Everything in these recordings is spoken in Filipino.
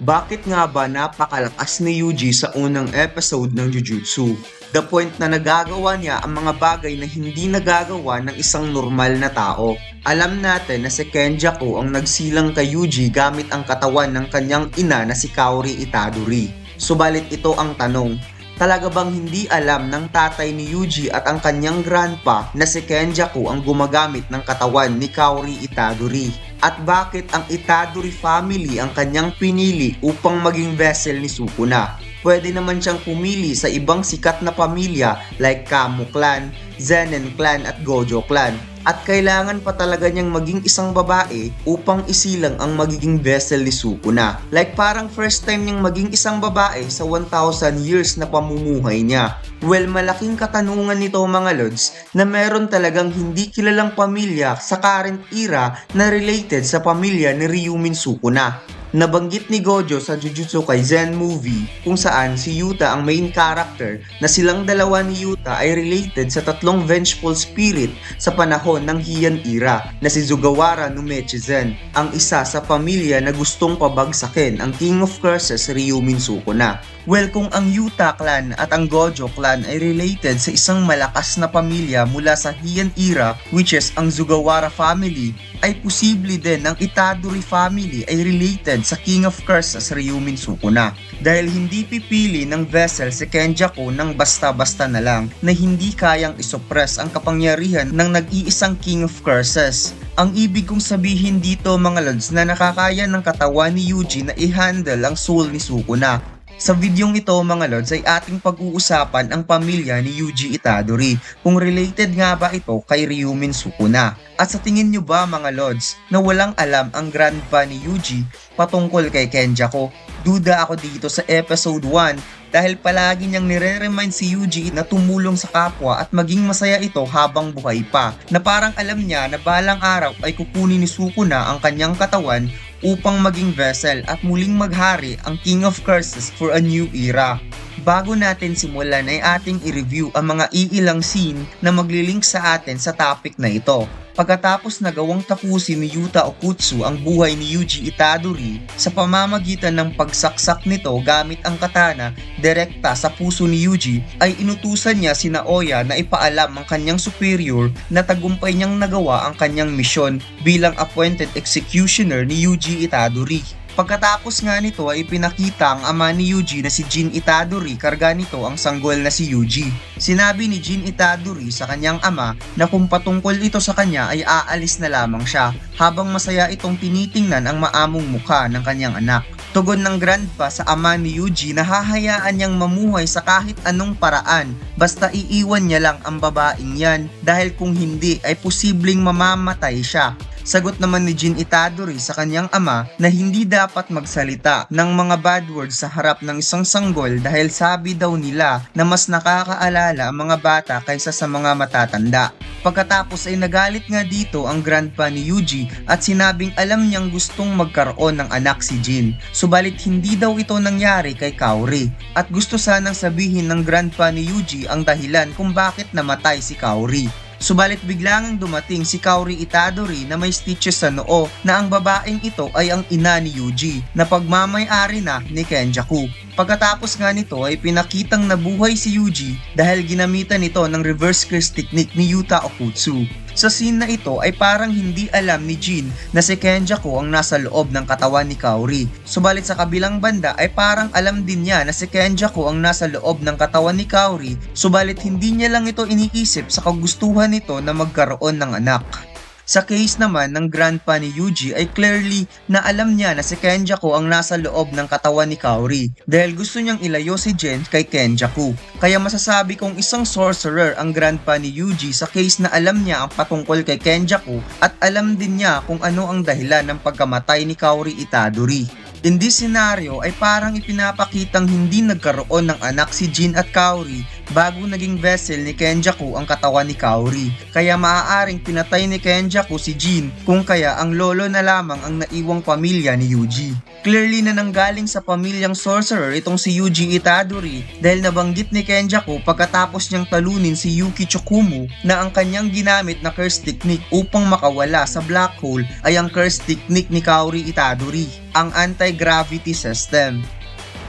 Bakit nga ba napakalakas ni Yuji sa unang episode ng Jujutsu? The point na nagagawa niya ang mga bagay na hindi nagagawa ng isang normal na tao. Alam natin na si Kenjaku ang nagsilang kay Yuji gamit ang katawan ng kanyang ina na si Kaori Itadori. Subalit ito ang tanong, talaga bang hindi alam ng tatay ni Yuji at ang kanyang grandpa na si Kenjaku ang gumagamit ng katawan ni Kaori Itadori? At bakit ang Itadori family ang kanyang pinili upang maging vessel ni Sukuna? Pwede naman siyang pumili sa ibang sikat na pamilya like Kamo Clan, Zenin Clan at Gojo Clan. At kailangan pa talaga niyang maging isang babae upang isilang ang magiging vessel ni Sukuna. Like parang first time niyang maging isang babae sa 1,000 years na pamumuhay niya. Well, malaking katanungan nito mga lods na meron talagang hindi kilalang pamilya sa current era na related sa pamilya ni Ryumin Sukuna. Nabanggit ni Gojo sa Jujutsu Kaisen movie kung saan si Yuta ang main character na silang dalawa ni Yuta ay related sa tatlong vengeful spirit sa panahon ng Heian era na si Sugawara no Mechizen, ang isa sa pamilya na gustong pabagsakin ang King of Curses Ryumin Sukuna. Well, kung ang Yuta clan at ang Gojo clan ay related sa isang malakas na pamilya mula sa Heian era which is ang Sugawara family, ay posible din ang Itadori family ay related sa King of Curses Ryumin Sukuna. Dahil hindi pipili ng vessel si Kenjaku ng basta-basta na lang na hindi kayang isuppress ang kapangyarihan ng nag-iisang King of Curses. Ang ibig kong sabihin dito mga lods na nakakaya ng katawan ni Yuji na i-handle ang soul ni Sukuna. Sa videong ito mga lods ay ating pag-uusapan ang pamilya ni Yuji Itadori kung related nga ba ito kay Ryumin Sukuna. At sa tingin nyo ba mga lods na walang alam ang grandpa ni Yuji patungkol kay Kenjaku? Duda ako dito sa episode 1 dahil palagi niyang nire-remind si Yuji na tumulong sa kapwa at maging masaya ito habang buhay pa, na parang alam niya na balang araw ay kukunin ni Sukuna ang kanyang katawan upang maging vessel at muling maghari ang King of Curses for a new era. Bago natin simulan ay ating i-review ang mga iilang scene na maglilink sa atin sa topic na ito. Pagkatapos nagawang tapusin ni Yuta Okkotsu ang buhay ni Yuji Itadori sa pamamagitan ng pagsaksak nito gamit ang katana direkta sa puso ni Yuji, ay inutusan niya si Naoya na ipaalam ang kanyang superior na tagumpay niyang nagawa ang kanyang misyon bilang appointed executioner ni Yuji Itadori. Pagkatapos nga nito ay ipinakita ang ama ni Yuji na si Jin Itadori karga nito ang sanggol na si Yuji. Sinabi ni Jin Itadori sa kanyang ama na kung patungkol ito sa kanya ay aalis na lamang siya habang masaya itong tinitingnan ang maamong mukha ng kanyang anak. Tugon ng grandpa sa ama ni Yuji na hahayaan niyang mamuhay sa kahit anong paraan basta iiwan niya lang ang babaeng yan dahil kung hindi ay posibleng mamamatay siya. Sagot naman ni Jin Itadori sa kanyang ama na hindi dapat magsalita ng mga bad words sa harap ng isang sanggol dahil sabi daw nila na mas nakakaalala ang mga bata kaysa sa mga matatanda. Pagkatapos ay nagalit nga dito ang grandpa ni Yuji at sinabing alam niyang gustong magkaroon ng anak si Jin. Subalit hindi daw ito nangyari kay Kaori at gusto sanang sabihin ng grandpa ni Yuji ang dahilan kung bakit namatay si Kaori. Subalit biglang dumating si Kaori Itadori na may stitches sa noo na ang babaeng ito ay ang ina ni Yuji na pagmamay-ari na ni Kenjaku. Pagkatapos nga nito ay pinakitang nabuhay si Yuji dahil ginamitan nito ng reverse curse technique ni Yuta Okkotsu. Sa scene na ito ay parang hindi alam ni Jin na si Kenjaku ang nasa loob ng katawan ni Kaori. Subalit sa kabilang banda ay parang alam din niya na si Kenjaku ang nasa loob ng katawan ni Kaori, subalit hindi niya lang ito iniisip sa kagustuhan nito na magkaroon ng anak. Sa case naman ng grandpa ni Yuji ay clearly na alam niya na si Kenjaku ang nasa loob ng katawan ni Kaori dahil gusto niyang ilayo si Jin kay Kenjaku. Kaya masasabi kong isang sorcerer ang grandpa ni Yuji sa case na alam niya ang patungkol kay Kenjaku at alam din niya kung ano ang dahilan ng pagkamatay ni Kaori Itadori. In this scenario ay parang ipinapakitang hindi nagkaroon ng anak si Jin at Kaori bago naging vessel ni Kenjaku ang katawan ni Kaori. Kaya maaaring pinatay ni Kenjaku si Jin kung kaya ang lolo na lamang ang naiwang pamilya ni Yuji. Clearly na nanggaling sa pamilyang sorcerer itong si Yuji Itadori dahil nabanggit ni Kenjaku pagkatapos niyang talunin si Yuki Tsukumo na ang kanyang ginamit na curse technique upang makawala sa black hole ay ang curse technique ni Kaori Itadori, ang anti-gravity system.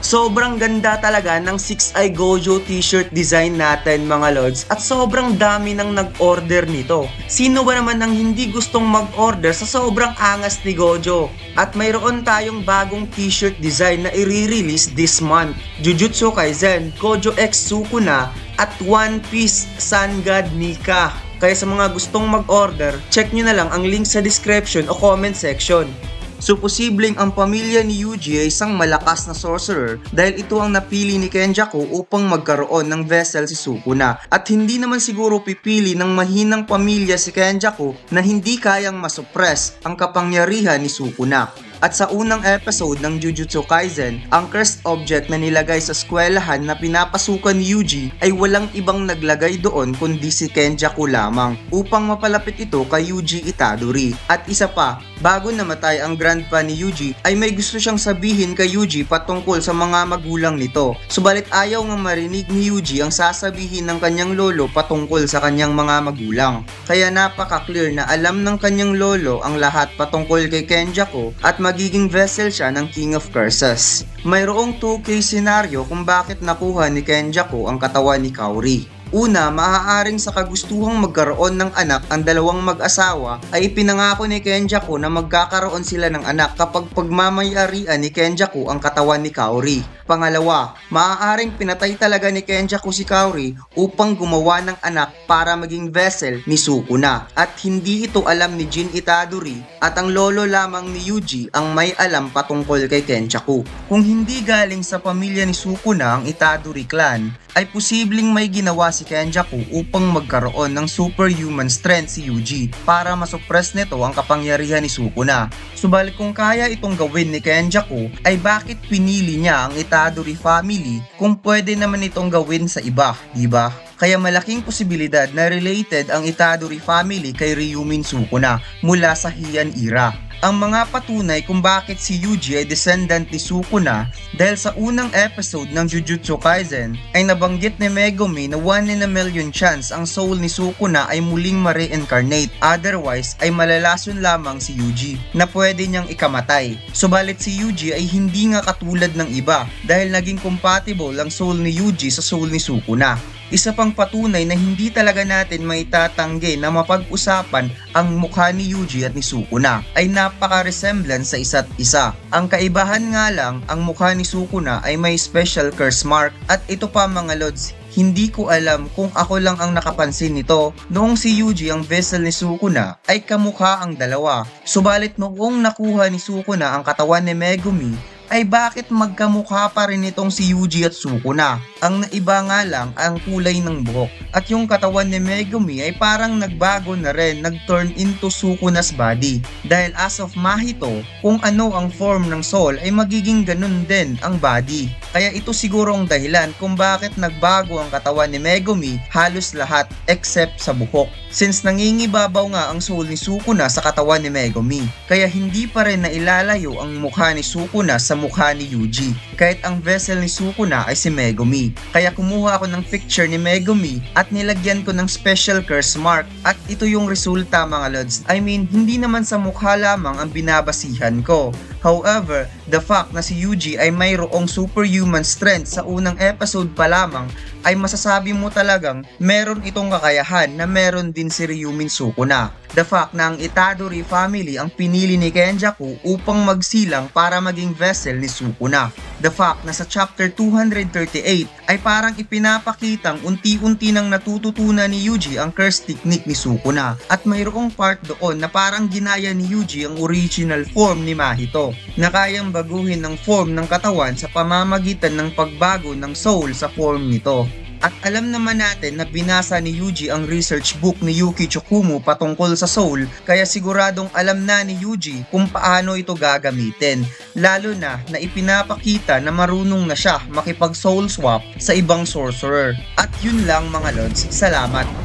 Sobrang ganda talaga ng 6-Eye Gojo t-shirt design natin mga lods at sobrang dami nang nag-order nito. Sino ba naman ang hindi gustong mag-order sa sobrang angas ni Gojo? At mayroon tayong bagong t-shirt design na i-release this month. Jujutsu Kaisen, Gojo X Sukuna at One Piece Sun God Nika. Kaya sa mga gustong mag-order, check nyo na lang ang link sa description o comment section. So posibleng ang pamilya ni Yuji ay isang malakas na sorcerer dahil ito ang napili ni Kenjaku upang magkaroon ng vessel si Sukuna. At hindi naman siguro pipili ng mahinang pamilya si Kenjaku na hindi kayang masuppress ang kapangyarihan ni Sukuna. At sa unang episode ng Jujutsu Kaisen, ang cursed object na nilagay sa eskwelahan na pinapasukan ni Yuji ay walang ibang naglagay doon kundi si Kenjaku lamang upang mapalapit ito kay Yuji Itadori. At isa pa, bago namatay ang grandpa ni Yuji ay may gusto siyang sabihin kay Yuji patungkol sa mga magulang nito. Subalit ayaw nga marinig ni Yuji ang sasabihin ng kanyang lolo patungkol sa kanyang mga magulang. Kaya napaka-clear na alam ng kanyang lolo ang lahat patungkol kay Kenjaku at magiging vessel siya ng King of Curses. Mayroong 2 case scenario kung bakit nakuha ni Kenjaku ang katawan ni Kaori. Una, maaaring sa kagustuhang magkaroon ng anak ang dalawang mag-asawa ay ipinangako ni Kenjaku na magkakaroon sila ng anak kapag pagmamayarian ni Kenjaku ang katawan ni Kaori. Pangalawa, maaaring pinatay talaga ni Kenjaku si Kaori upang gumawa ng anak para maging vessel ni Sukuna. At hindi ito alam ni Jin Itadori at ang lolo lamang ni Yuji ang may alam patungkol kay Kenjaku. Kung hindi galing sa pamilya ni Sukuna ang Itadori clan, ay posibleng may ginawa si Kenjaku upang magkaroon ng superhuman strength si Yuji para masuppress nito ang kapangyarihan ni Sukuna. Subalit kung kaya itong gawin ni Kenjaku, ay bakit pinili niya ang Itadori family kung pwede naman itong gawin sa iba, diba? Kaya malaking posibilidad na related ang Itadori family kay Ryumin Sukuna mula sa Heian era. Ang mga patunay kung bakit si Yuji ay descendant ni Sukuna dahil sa unang episode ng Jujutsu Kaisen ay nabanggit ni Megumi na 1 in a million chance ang soul ni Sukuna ay muling ma-reincarnate, otherwise ay malalason lamang si Yuji na pwede niyang ikamatay. Subalit si Yuji ay hindi nga katulad ng iba dahil naging compatible ang soul ni Yuji sa soul ni Sukuna. Isa pang patunay na hindi talaga natin maitatanggi na mapag-usapan ang mukha ni Yuji at ni Sukuna ay napaka-resemblance sa isa't isa. Ang kaibahan nga lang, ang mukha ni Sukuna ay may special curse mark at ito pa mga lods, hindi ko alam kung ako lang ang nakapansin nito noong si Yuji ang vessel ni Sukuna ay kamukha ang dalawa. Subalit noong nakuha ni Sukuna ang katawan ni Megumi ay bakit magkamukha pa rin itong si Yuji at Sukuna. Ang naiba nga lang ang kulay ng buhok at yung katawan ni Megumi ay parang nagbago na rin, nag-turn into Sukuna's body. Dahil as of Mahito, kung ano ang form ng soul ay magiging ganun din ang body. Kaya ito siguro ang dahilan kung bakit nagbago ang katawan ni Megumi halos lahat except sa buhok. Since nangingibabaw nga ang soul ni Sukuna sa katawan ni Megumi, kaya hindi pa rin nailalayo ang mukha ni Sukuna sa mukha ni Yuji, kahit ang vessel ni Sukuna ay si Megumi. Kaya kumuha ako ng picture ni Megumi at nilagyan ko ng special curse mark at ito yung resulta mga lods. I mean, hindi naman sa mukha lamang ang binabasihan ko. However, the fact na si Yuji ay mayroong superhuman strength sa unang episode pa lamang ay masasabi mo talagang meron itong kakayahan na meron din si Ryumin Sukuna. The fact na ang Itadori family ang pinili ni Kenjaku upang magsilang para maging vessel ni Sukuna. The fact na sa chapter 238 ay parang ipinapakitang unti-unti nang natututunan ni Yuji ang curse technique ni Sukuna at mayroong part doon na parang ginaya ni Yuji ang original form ni Mahito na kayang baguhin ng form ng katawan sa pamamagitan ng pagbago ng soul sa form nito. At alam naman natin na binasa ni Yuji ang research book ni Yuki Tsukumo patungkol sa soul, kaya siguradong alam na ni Yuji kung paano ito gagamitin. Lalo na ipinapakita na marunong na siya makipag soul swap sa ibang sorcerer. At yun lang mga lods, salamat!